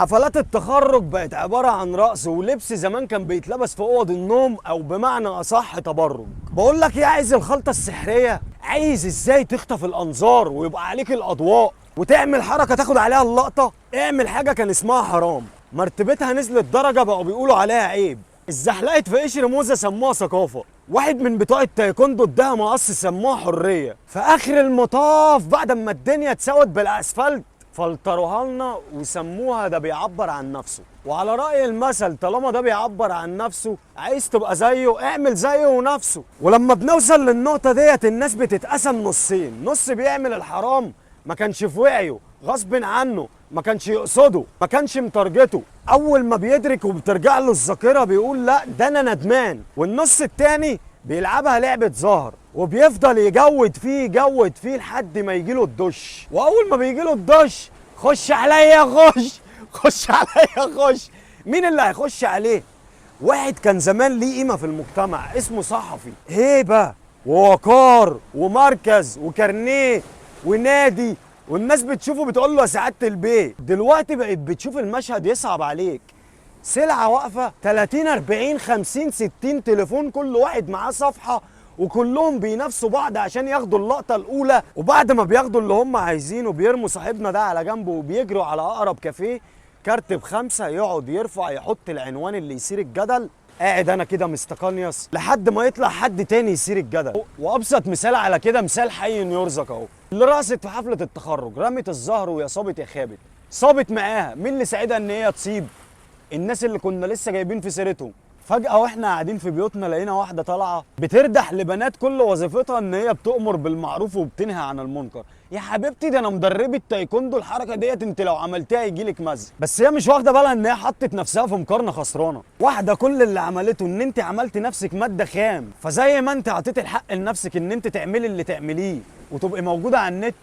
حفلات التخرج بقت عبارة عن رقص ولبس زمان كان بيتلبس في اوض النوم، او بمعنى اصح تبرج. بقول لك ايه، عايز الخلطة السحرية؟ عايز ازاي تخطف الانظار ويبقى عليك الاضواء وتعمل حركة تاخد عليها اللقطة؟ اعمل حاجة كان اسمها حرام، مرتبتها نزلت درجة بقوا بيقولوا عليها عيب. اتزحلقت في قشر موزة سموها ثقافة، واحد من بتوع التايكوندو اداها مقص سموها حرية. في اخر المطاف بعد ما الدنيا اتسوت بالاسفلت فلتروها لنا وسموها ده بيعبر عن نفسه. وعلى رأي المثل طالما ده بيعبر عن نفسه عايز تبقى زيه اعمل زيه ونفسه. ولما بنوصل للنقطة ديت الناس بتتقسم نصين، نص بيعمل الحرام ما كانش في وعيه غصب عنه، ما كانش يقصده، ما كانش مترجته، اول ما بيدرك وبترجع له الذاكرة بيقول لا ده انا ندمان. والنص التاني بيلعبها لعبة ظهر وبيفضل يجود فيه لحد ما يجيله الدش. واول ما بيجيله الدش خش عليا خش عليا خش. مين اللي هيخش عليه؟ واحد كان زمان ليه قيمة في المجتمع اسمه صحفي، هيبة ووقار ومركز وكارنيه ونادي، والناس بتشوفه بتقول له يا سعادة البيه. دلوقتي بقت بتشوف المشهد يصعب عليك، سلعة واقفة 30 40 50 60 تليفون كل واحد معاه صفحة وكلهم بينافسوا بعض عشان ياخدوا اللقطة الأولى. وبعد ما بياخدوا اللي هم عايزينه بيرموا صاحبنا ده على جنبه وبيجروا على أقرب كافيه، كارت ب5 يقعد يرفع يحط العنوان اللي يثير الجدل. قاعد أنا كده مستقنيص لحد ما يطلع حد تاني يثير الجدل. وأبسط مثال على كده مثال حي يرزق أهو، اللي رقصت في حفلة التخرج رمت الزهر ويا صابت يا خابت. صابت معاها، مين اللي ساعدها إن هي تصيب؟ الناس اللي كنا لسه جايبين في سيرتهم. فجأة واحنا قاعدين في بيوتنا لقينا واحدة طالعة بتردح لبنات كل وظيفتها ان هي بتؤمر بالمعروف وبتنهى عن المنكر. يا حبيبتي ده انا مدربة تايكوندو، الحركة ديت انت لو عملتيها يجيلك مزق. بس هي مش واخدة بالها ان هي حطت نفسها في مقارنة خسرانة. واحدة كل اللي عملته ان انت عملت نفسك مادة خام، فزي ما انت عطيت الحق لنفسك ان انت تعملي اللي تعمليه وتبقي موجودة على النت،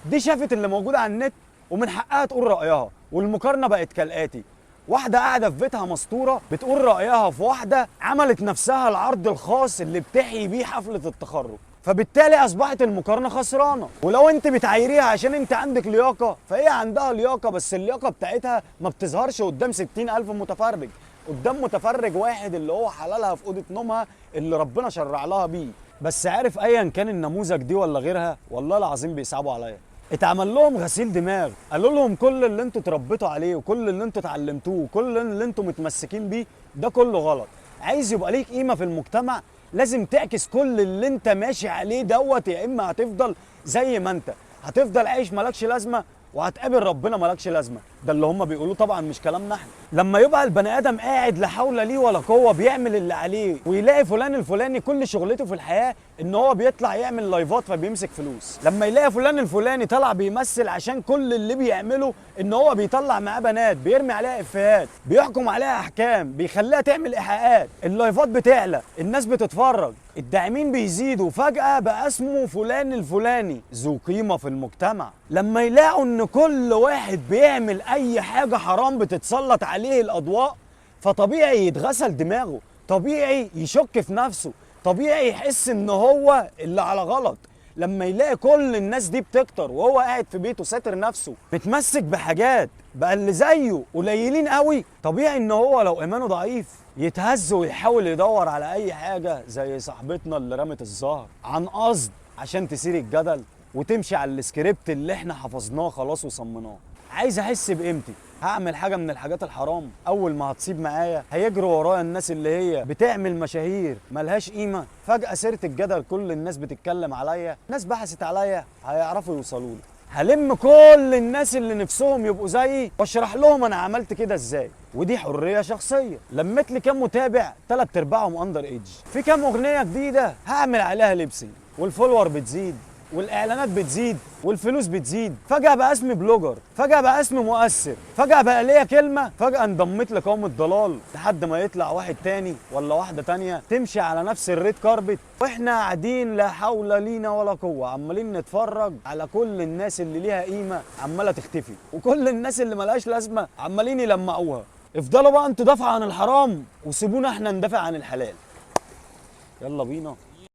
دي شافت اللي موجودة على النت ومن حقها تقول رأيها. والمقارنة بقت كالآتي، واحدة قاعدة في بيتها مسطورة بتقول رأيها في واحدة عملت نفسها العرض الخاص اللي بتحيي بيه حفلة التخرج، فبالتالي أصبحت المقارنة خسرانة. ولو أنت بتعايريها عشان أنت عندك لياقة فهي عندها لياقة، بس اللياقة بتاعتها ما بتظهرش قدام 60,000 متفرج، قدام متفرج واحد اللي هو حلالها في أوضة نومها اللي ربنا شرع لها بيه. بس عارف أيا كان النموذج دي ولا غيرها والله العظيم بيصعبوا عليا. اتعمل لهم غسيل دماغ، قالوا لهم كل اللي انتوا اتربيتوا عليه وكل اللي انتوا اتعلمتوه وكل اللي انتوا متمسكين بيه ده كله غلط. عايز يبقى ليك قيمه في المجتمع لازم تعكس كل اللي انت ماشي عليه دوت، يا اما هتفضل زي ما انت، هتفضل عايش مالكش لازمه وهتقابل ربنا مالكش لازمه. ده اللي هم بيقولوه طبعا مش كلامنا احنا. لما يبقى البني ادم قاعد لا حول ليه ولا قوه بيعمل اللي عليه ويلاقي فلان الفلاني كل شغلته في الحياه ان هو بيطلع يعمل لايفات فبيمسك فلوس، لما يلاقي فلان الفلاني طلع بيمثل عشان كل اللي بيعمله ان هو بيطلع معاه بنات بيرمي عليها افيهات بيحكم عليها احكام بيخليها تعمل ايحاءات، اللايفات بتعلى الناس بتتفرج الداعمين بيزيدوا، فجاه بقى اسمه فلان الفلاني ذو قيمه في المجتمع. لما يلاقوا ان كل واحد بيعمل اي حاجه حرام بتتسلط عليه الاضواء فطبيعي يتغسل دماغه، طبيعي يشك في نفسه، طبيعي يحس ان هو اللي على غلط. لما يلاقي كل الناس دي بتكتر وهو قاعد في بيته ساتر نفسه متمسك بحاجات بقى اللي زيه قليلين قوي، طبيعي ان هو لو ايمانه ضعيف يتهز ويحاول يدور على اي حاجه زي صاحبتنا اللي رمت الزهر عن قصد عشان تثير الجدل وتمشي على السكريبت اللي احنا حفظناه خلاص وصمناه. عايز احس بقيمتي هعمل حاجه من الحاجات الحرام، اول ما هتصيب معايا هيجروا ورايا الناس اللي هي بتعمل مشاهير ملهاش قيمه، فجاه سيره الجدل كل الناس بتتكلم عليا، ناس بحثت عليا هيعرفوا يوصلوا لي. هلم كل الناس اللي نفسهم يبقوا زيي واشرح لهم انا عملت كده ازاي، ودي حريه شخصيه. لميت لي كام متابع 3/4 اندر ايدج، في كام اغنيه جديده هعمل عليها لبسي والفولور بتزيد والاعلانات بتزيد والفلوس بتزيد، فجاه بقى اسمي بلوجر، فجاه بقى اسمي مؤثر، فجاه بقى ليا كلمه، فجاه انضميت لقوم الضلال لحد ما يطلع واحد تاني ولا واحده تانيه تمشي على نفس الريد كاربت واحنا قاعدين لا حول لينا ولا قوه عمالين نتفرج على كل الناس اللي ليها قيمه عماله تختفي وكل الناس اللي ملهاش لازمه عمالين يلمعوها. افضلوا بقى انتوا دافعوا عن الحرام وسيبونا احنا ندافع عن الحلال. يلا بينا.